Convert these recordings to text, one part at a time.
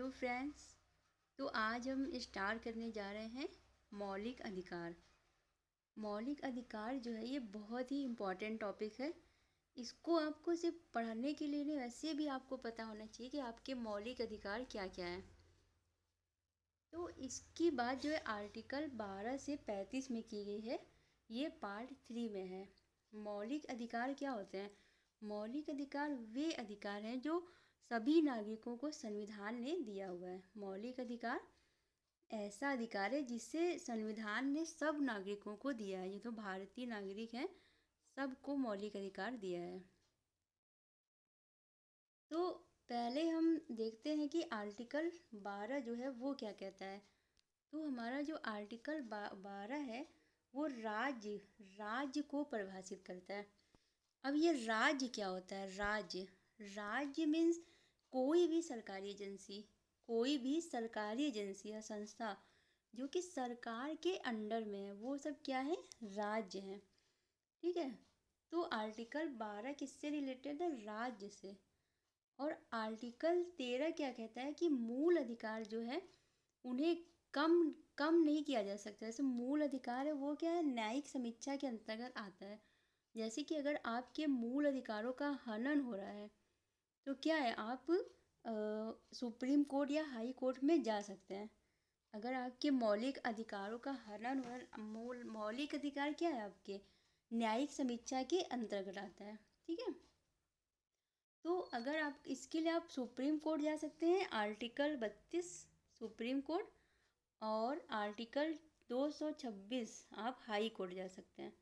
Hello friends. तो आज हम स्टार्ट करने जा रहे हैं मौलिक अधिकार। मौलिक अधिकार जो है ये बहुत ही इम्पॉर्टेंट टॉपिक है। इसको आपको सिर्फ पढ़ने के लिए नहीं, वैसे भी आपको पता होना चाहिए कि आपके मौलिक अधिकार क्या क्या हैं। तो इसकी बात जो है आर्टिकल 12 से 35 में की गई है। ये पार्ट 3 में है। मौलिक अधिकार क्या होते हैं? मौलिक अधिकार वे अधिकार हैं जो सभी नागरिकों को संविधान ने दिया हुआ है। मौलिक अधिकार ऐसा अधिकार है जिसे संविधान ने सब नागरिकों को दिया है। ये तो भारतीय नागरिक हैं, सबको मौलिक अधिकार दिया है। तो पहले हम देखते हैं कि आर्टिकल 12 जो है वो क्या कहता है। तो हमारा जो आर्टिकल 12 है वो राज्य राज्य को परिभाषित करता है। अब ये राज्य क्या होता है? राज्य राज्य मीन्स कोई भी सरकारी एजेंसी या संस्था जो कि सरकार के अंडर में है, वो सब क्या है? राज्य हैं। ठीक है। तो आर्टिकल 12 किससे रिलेटेड है? राज्य से। और आर्टिकल 13 क्या कहता है कि मूल अधिकार जो है उन्हें कम कम नहीं किया जा सकता। जैसे मूल अधिकार है वो क्या है? न्यायिक समीक्षा के अंतर्गत आता है। जैसे कि अगर आपके मूल अधिकारों का हनन हो रहा है तो क्या है, आप सुप्रीम कोर्ट या हाई कोर्ट में जा सकते हैं। अगर आपके मौलिक अधिकारों का हनन हो, मौलिक अधिकार क्या है आपके? न्यायिक समीक्षा के अंतर्गत आता है। ठीक है। तो अगर आप इसके लिए आप सुप्रीम कोर्ट जा सकते हैं, आर्टिकल 32 सुप्रीम कोर्ट, और आर्टिकल 226 आप हाई कोर्ट जा सकते हैं।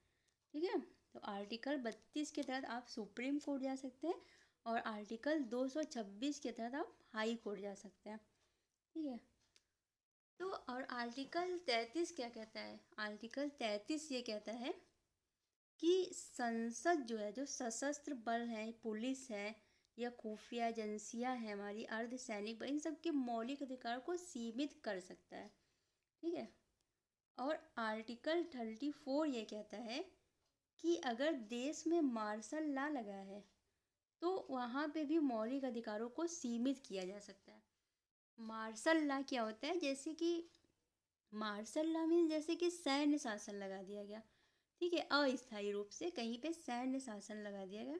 ठीक है। तो आर्टिकल 32 के तहत आप सुप्रीम कोर्ट जा सकते हैं और आर्टिकल 226 के तहत आप हाई कोर्ट जा सकते हैं। ठीक है। तो और आर्टिकल 33 क्या कहता है? आर्टिकल 33 ये कहता है कि संसद जो है, जो सशस्त्र बल है, पुलिस है या खुफिया एजेंसियां हैं, हमारी अर्धसैनिक बल, इन सब के मौलिक अधिकारों को सीमित कर सकता है। ठीक है। और आर्टिकल 34 ये कहता है कि अगर देश में मार्शल लॉ लगा है तो वहाँ पे भी मौलिक अधिकारों को सीमित किया जा सकता है। मार्शल लॉ क्या होता है? जैसे कि मार्शल लॉ मीन जैसे कि सैन्य शासन लगा दिया गया। ठीक है। अस्थायी रूप से कहीं पे सैन्य शासन लगा दिया गया,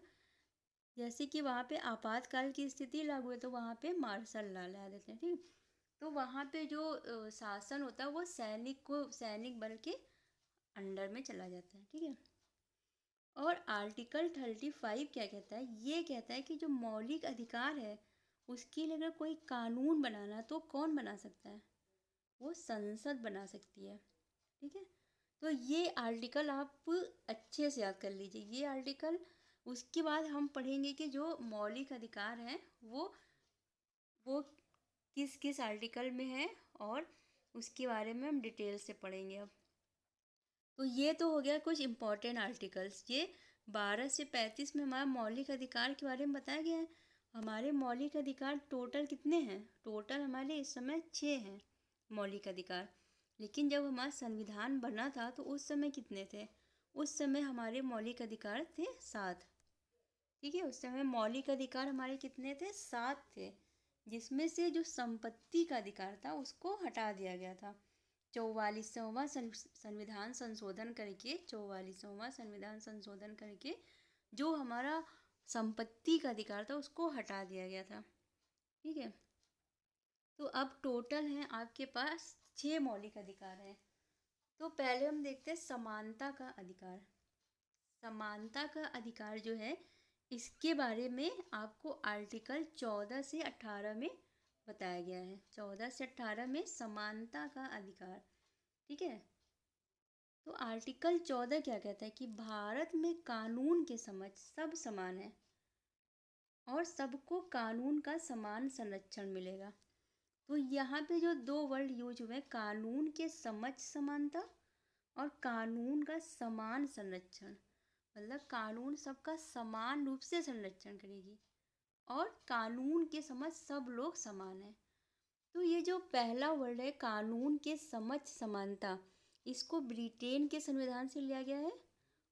जैसे कि वहाँ पे आपातकाल की स्थिति लागू है तो वहाँ पे मार्शल लॉ लगा देते हैं। ठीक। तो वहाँ पे जो शासन होता है वो सैनिक बल के अंडर में चला जाता है। ठीक है। और आर्टिकल 35 क्या कहता है? ये कहता है कि जो मौलिक अधिकार है उसके लिए अगर कोई कानून बनाना तो कौन बना सकता है? वो संसद बना सकती है। ठीक है। तो ये आर्टिकल आप अच्छे से याद कर लीजिए, ये आर्टिकल। उसके बाद हम पढ़ेंगे कि जो मौलिक अधिकार हैं वो किस किस आर्टिकल में है, और उसके बारे में हम डिटेल से पढ़ेंगे अब। तो ये तो हो गया कुछ इम्पोर्टेंट आर्टिकल्स। ये 12 से 35 में हमारा मौलिक अधिकार के बारे में बताया गया है। हमारे मौलिक अधिकार टोटल कितने हैं? टोटल हमारे इस समय 6 हैं मौलिक अधिकार। लेकिन जब हमारा संविधान बना था तो उस समय कितने थे? उस समय हमारे मौलिक अधिकार थे 7। ठीक है। उस समय मौलिक अधिकार हमारे कितने थे? 7 थे, जिसमें से जो संपत्ति का अधिकार था उसको हटा दिया गया था। 44वां संविधान संशोधन करके जो हमारा संपत्ति का अधिकार था उसको हटा दिया गया था। ठीक है। तो अब टोटल हैं आपके पास 6 मौलिक अधिकार हैं। तो पहले हम देखते हैं समानता का अधिकार। समानता का अधिकार जो है इसके बारे में आपको आर्टिकल 14 से 18 में बताया गया है। 14 से 18 में समानता का अधिकार। ठीक है। तो आर्टिकल 14 क्या कहता है कि भारत में कानून के समक्ष सब समान है और सबको कानून का समान संरक्षण मिलेगा। तो यहाँ पे जो 2 वर्ड यूज हुए, कानून के समक्ष समानता और कानून का समान संरक्षण, मतलब कानून सबका समान रूप से संरक्षण करेगी और कानून के समक्ष सब लोग समान हैं। तो ये जो पहला वर्ड है कानून के समक्ष समानता, इसको ब्रिटेन के संविधान से लिया गया है,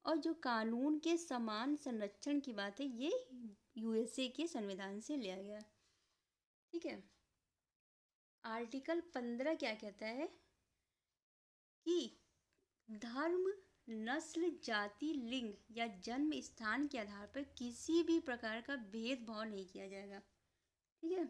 और जो कानून के समान संरक्षण की बात है ये यूएसए के संविधान से लिया गया। ठीक है। आर्टिकल 15 क्या कहता है कि धर्म, नस्ल, जाति, लिंग या जन्म स्थान के आधार पर किसी भी प्रकार का भेदभाव नहीं किया जाएगा। ठीक है।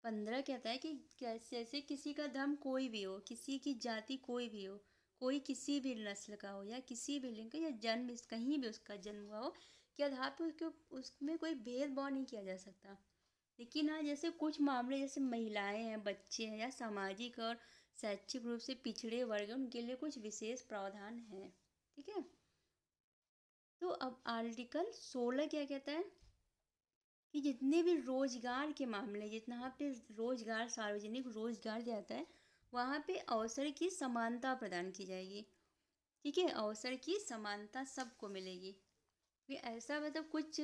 15 कहता है कि जैसे किसी का धर्म कोई भी हो, किसी की जाति कोई भी हो, कोई किसी भी नस्ल का हो या किसी भी लिंग का, या जन्म कहीं भी उसका जन्म हुआ हो, के आधार पर उसमें कोई भेदभाव नहीं किया जा सकता। लेकिन हाँ, जैसे कुछ मामले जैसे महिलाएं हैं, बच्चे हैं या सामाजिक और शैक्षिक रूप से पिछड़े वर्ग हैं, उनके लिए कुछ विशेष प्रावधान हैं। ठीक है। तो अब आर्टिकल 16 क्या कहता है कि जितने भी रोजगार के मामले, जितना यहाँ पे रोजगार, सार्वजनिक रोजगार जाता है, वहाँ पे अवसर की समानता प्रदान की जाएगी। ठीक है। अवसर की समानता सबको मिलेगी। ये ऐसा मतलब कुछ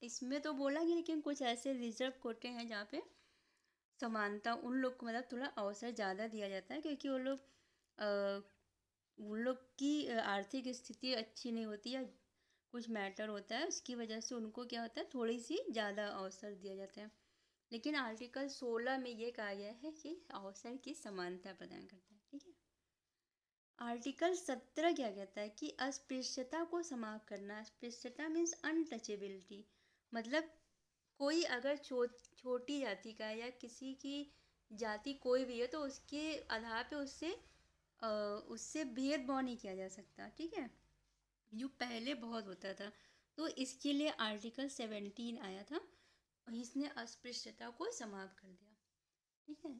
इसमें तो बोला गया, लेकिन कुछ ऐसे रिजर्व कोटे हैं जहाँ पे समानता उन लोग को मतलब थोड़ा अवसर ज़्यादा दिया जाता है, क्योंकि वो लोग उन लोग की आर्थिक स्थिति अच्छी नहीं होती या कुछ मैटर होता है, उसकी वजह से उनको क्या होता है, थोड़ी सी ज़्यादा अवसर दिया जाता है। लेकिन आर्टिकल 16 में ये कहा गया है कि अवसर की समानता प्रदान करता है। ठीक है। आर्टिकल 17 क्या कहता है कि अस्पृश्यता को समाप्त करना। अस्पृश्यता मीन्स अनटचेबिलिटी, मतलब कोई अगर छोटी जाति का या किसी की जाति कोई भी है तो उसके आधार पे उससे भेदभाव नहीं किया जा सकता। ठीक है। जो पहले बहुत होता था, तो इसके लिए आर्टिकल 17 आया था और इसने अस्पृश्यता को समाप्त कर दिया। ठीक है।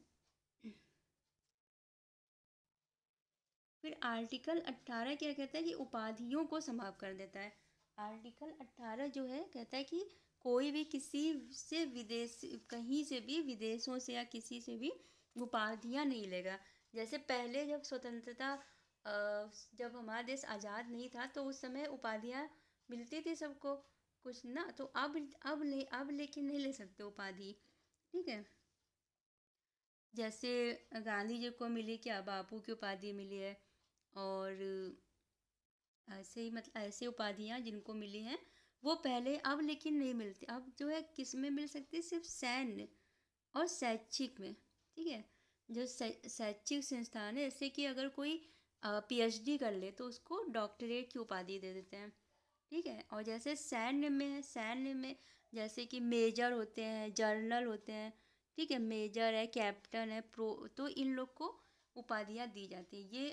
फिर आर्टिकल 18 क्या कहता है कि उपाधियों को समाप्त कर देता है। आर्टिकल 18 जो है कहता है कि कोई भी किसी से विदेश, कहीं से भी, विदेशों से या किसी से भी उपाधियां नहीं लेगा। जैसे पहले जब स्वतंत्रता, जब हमारा देश आज़ाद नहीं था तो उस समय उपाधियां मिलती थी सबको कुछ ना, तो अब लेकिन नहीं ले सकते उपाधि। ठीक है। जैसे गांधी जी को मिली क्या, बापू की उपाधि मिली है, और ऐसे ही मतलब ऐसे उपाधियाँ जिनको मिली हैं वो पहले, अब लेकिन नहीं मिलती। अब जो है किस में मिल सकती है, सिर्फ सैन्य और शैक्षिक में। ठीक है। जो शैक्षिक संस्थान है, जैसे कि अगर कोई PhD कर ले तो उसको डॉक्टरेट की उपाधि दे देते हैं। ठीक है। और जैसे सैन्य में है, सैन्य में जैसे कि मेजर होते हैं, जर्नल होते हैं। ठीक है। मेजर है, कैप्टन है, प्रो, तो इन लोग को उपाधियाँ दी जाती है। ये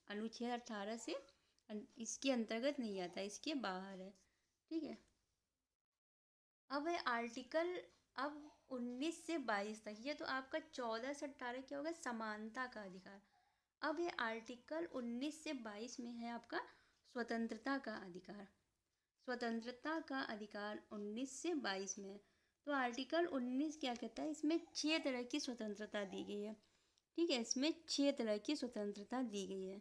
अनुच्छेद 18 से इसके अंतर्गत नहीं आता, इसके बाहर है। ठीक है। अब है आर्टिकल, अब 19 से 22 तक, ये तो आपका 14 से 18 क्या होगा, समानता का अधिकार। अब ये आर्टिकल 19 से 22 में है आपका स्वतंत्रता का अधिकार। स्वतंत्रता का अधिकार 19 से 22 में है। तो आर्टिकल 19 क्या कहता है, इसमें 6 तरह की स्वतंत्रता दी गई है। ठीक है। इसमें 6 तरह की स्वतंत्रता दी गई है,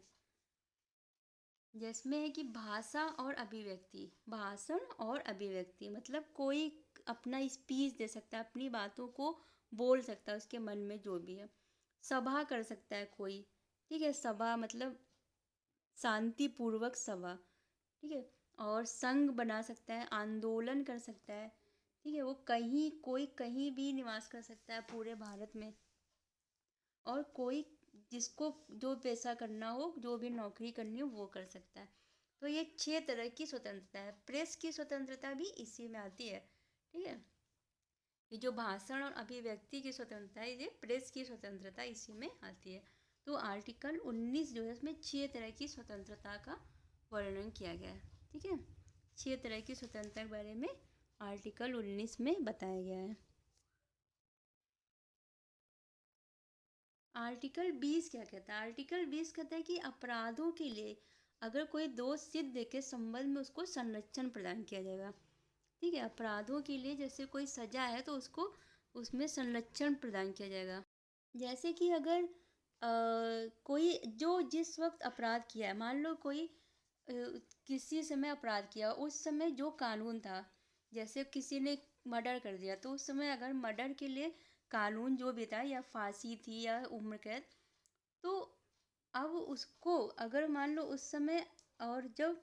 जिसमें है कि भाषा और अभिव्यक्ति। भाषण और अभिव्यक्ति मतलब कोई अपना स्पीच दे सकता है, अपनी बातों को बोल सकता है, उसके मन में जो भी है। सभा कर सकता है कोई। ठीक है। सभा मतलब शांतिपूर्वक सभा। ठीक है। और संघ बना सकता है, आंदोलन कर सकता है। ठीक है। वो कोई कहीं भी निवास कर सकता है पूरे भारत में, और कोई जिसको जो पैसा करना हो, जो भी नौकरी करनी हो, वो कर सकता है। तो ये 6 तरह की स्वतंत्रता है। प्रेस की स्वतंत्रता भी इसी में आती है। ठीक है। ये जो भाषण और अभिव्यक्ति की स्वतंत्रता है, ये प्रेस की स्वतंत्रता इसी में आती है। तो आर्टिकल 19 जो है इसमें 6 तरह की स्वतंत्रता का वर्णन किया गया है। ठीक है। 6 तरह की स्वतंत्रता के बारे में आर्टिकल 19 में बताया गया है। आर्टिकल 20 क्या कहता है। आर्टिकल 20 कहता है कि अपराधों के लिए अगर कोई दोष सिद्ध के संबंध में उसको संरक्षण प्रदान किया जाएगा। ठीक है। अपराधों के लिए जैसे कोई सजा है तो उसको उसमें संरक्षण प्रदान किया जाएगा। जैसे कि अगर कोई जो जिस वक्त अपराध किया है, मान लो कोई किसी समय अपराध किया, उस समय जो कानून था, जैसे किसी ने मर्डर कर दिया तो उस समय अगर मर्डर के लिए कानून जो भी था, या फांसी थी या उम्र कैद, तो अब उसको अगर मान लो उस समय, और जब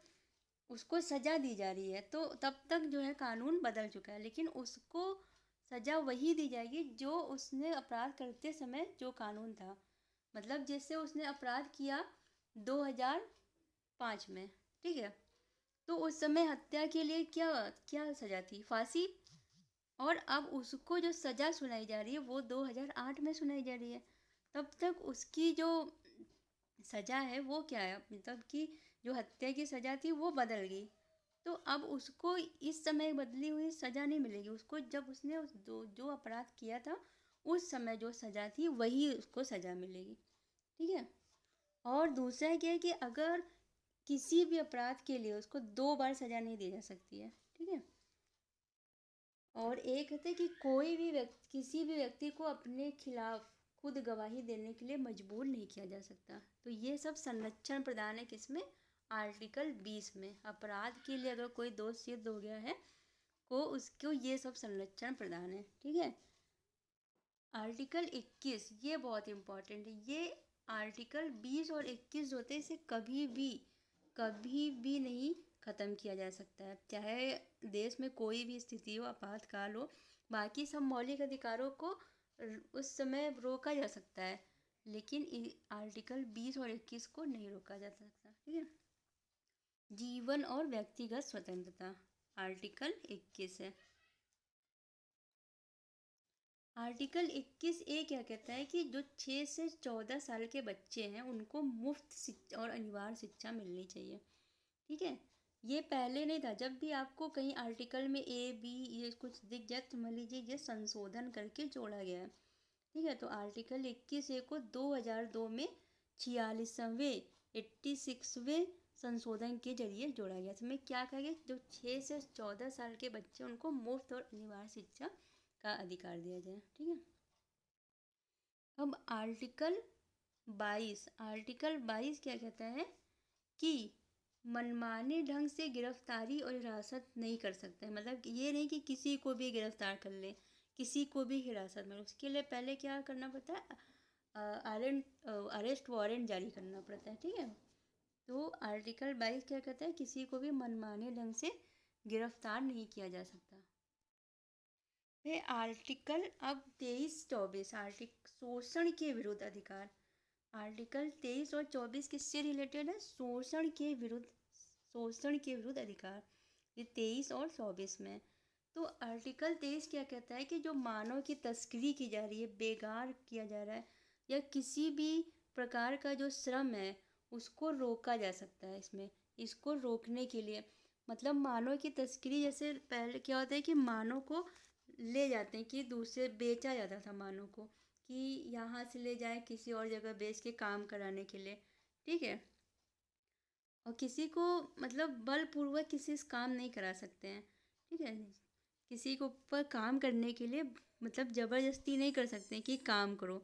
उसको सज़ा दी जा रही है तो तब तक जो है कानून बदल चुका है, लेकिन उसको सज़ा वही दी जाएगी जो उसने अपराध करते समय जो कानून था। मतलब जैसे उसने अपराध किया 2005 में, ठीक है, तो उस समय हत्या के लिए क्या क्या सज़ा थी? फांसी। और अब उसको जो सज़ा सुनाई जा रही है वो 2008 में सुनाई जा रही है। तब तक उसकी जो सज़ा है वो क्या है, मतलब कि जो हत्या की सज़ा थी वो बदल गई। तो अब उसको इस समय बदली हुई सज़ा नहीं मिलेगी, उसको जब उसने उस जो अपराध किया था उस समय जो सज़ा थी वही उसको सज़ा मिलेगी, ठीक है। और दूसरा क्या है कि अगर किसी भी अपराध के लिए उसको 2 बार सज़ा नहीं दी जा सकती है, ठीक है। और एक है कि कोई भी व्यक्ति किसी भी व्यक्ति को अपने खिलाफ खुद गवाही देने के लिए मजबूर नहीं किया जा सकता। तो ये सब संरक्षण प्रदान है किसमें? आर्टिकल 20 में। अपराध के लिए अगर कोई दोष सिद्ध हो गया है को उसको ये सब संरक्षण प्रदान है, ठीक है। आर्टिकल 21 ये बहुत इम्पोर्टेंट है। ये आर्टिकल 20 और 21 होते हैं, इसे कभी भी नहीं ख़त्म किया जा सकता है, चाहे देश में कोई भी स्थिति हो, आपातकाल हो। बाकी सब मौलिक अधिकारों को उस समय रोका जा सकता है, लेकिन आर्टिकल 20 और 21 को नहीं रोका जा सकता, ठीक है। जीवन और व्यक्तिगत स्वतंत्रता आर्टिकल 21 है। आर्टिकल 21 क्या कहता है कि जो 6 से 14 साल के बच्चे हैं उनको मुफ्त शिक्षा और अनिवार्य शिक्षा मिलनी चाहिए, ठीक है। ये पहले नहीं था। जब भी आपको कहीं आर्टिकल में ए बी ये कुछ दिख जाए तो मान लीजिए ये संशोधन करके जोड़ा गया है, ठीक है। तो आर्टिकल 21 को 2002 में 46वें 86वें संशोधन के जरिए जोड़ा गया। इसमें क्या कहा गया? जो 6 से 14 साल के बच्चे उनको मुफ्त और अनिवार्य शिक्षा का अधिकार दिया जाए, ठीक है। अब आर्टिकल 22 क्या कहता है कि मनमाने ढंग से गिरफ्तारी और हिरासत नहीं कर सकते। मतलब ये नहीं कि किसी को भी गिरफ्तार कर ले, किसी को भी हिरासत में, उसके लिए पहले क्या करना पड़ता है? अरेस्ट वारंट जारी करना पड़ता है, ठीक है। तो आर्टिकल 22 क्या कहता है? किसी को भी मनमाने ढंग से गिरफ्तार नहीं किया जा सकता। फिर आर्टिकल अब 23-24 शोषण के विरुद्ध अधिकार। आर्टिकल 23 और 24 किससे रिलेटेड है? शोषण के विरुद्ध अधिकार, ये 23 और 24 में। तो आर्टिकल 23 क्या कहता है कि जो मानव की तस्करी की जा रही है, बेगार किया जा रहा है, या किसी भी प्रकार का जो श्रम है उसको रोका जा सकता है। इसको रोकने के लिए मतलब मानव की तस्करी, जैसे पहले क्या होता है कि मानव को ले जाते हैं कि दूसरे बेचा जाता था मानव को, कि यहाँ से ले जाए किसी और जगह बेच के काम कराने के लिए, ठीक है। और किसी को मतलब बलपूर्वक किसी से काम नहीं करा सकते हैं, ठीक है। किसी को ऊपर काम करने के लिए मतलब ज़बरदस्ती नहीं कर सकते कि काम करो,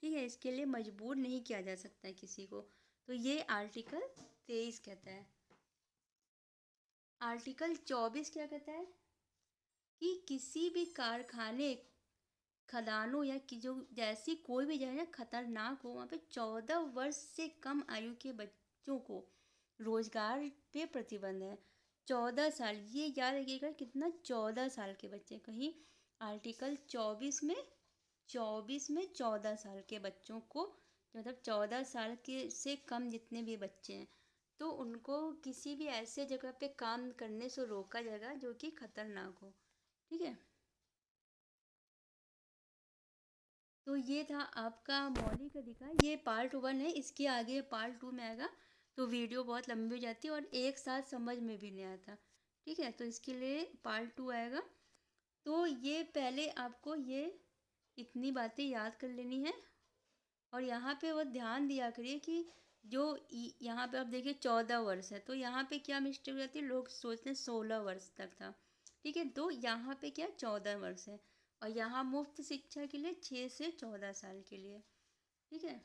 ठीक है। इसके लिए मजबूर नहीं किया जा सकता है किसी को। तो ये आर्टिकल 23 कहता है। आर्टिकल 24 क्या कहता है कि किसी भी कारखाने, खदानों या कि जो जैसी कोई भी जगह खतरनाक हो वहाँ पे 14 वर्ष से कम आयु के बच्चों को रोजगार पे प्रतिबंध है। 14 साल, ये याद रखिएगा कितना, 14 साल के बच्चे। कहीं आर्टिकल 24 में 14 साल के बच्चों को, मतलब 14 साल के से कम जितने भी बच्चे हैं तो उनको किसी भी ऐसे जगह पे काम करने से रोका जाएगा जो कि खतरनाक हो, ठीक है। तो ये था आपका मौलिक अधिकार। ये पार्ट 1 है, इसके आगे पार्ट 2 में आएगा तो वीडियो बहुत लंबी हो जाती है और एक साथ समझ में भी नहीं आता, ठीक है। तो इसके लिए पार्ट 2 आएगा। तो ये पहले आपको ये इतनी बातें याद कर लेनी है। और यहाँ पे वो ध्यान दिया करिए कि जो यहाँ पे आप देखिए 14 वर्ष है, तो यहाँ पे क्या मिस्टेक हो जाती है, लोग सोचते हैं 16 वर्ष तक था, ठीक है। तो यहाँ पे क्या 14 वर्ष है, और यहाँ मुफ्त शिक्षा के लिए 6 से 14 साल के लिए, ठीक है।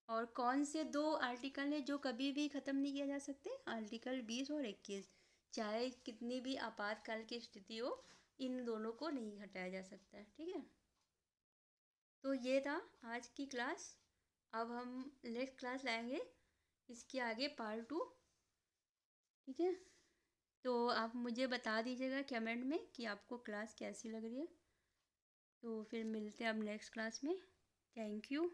और कौन से 2 आर्टिकल हैं जो कभी भी ख़त्म नहीं किया जा सकते? आर्टिकल 20 और 21। चाहे कितनी भी आपातकाल की स्थिति हो, इन दोनों को नहीं हटाया जा सकता है, ठीक है। तो ये था आज की क्लास। अब हम नेक्स्ट क्लास लाएंगे इसके आगे पार्ट 2, ठीक है। तो आप मुझे बता दीजिएगा कमेंट में कि आपको क्लास कैसी लग रही है। तो फिर मिलते हैं अब नेक्स्ट क्लास में। Thank you.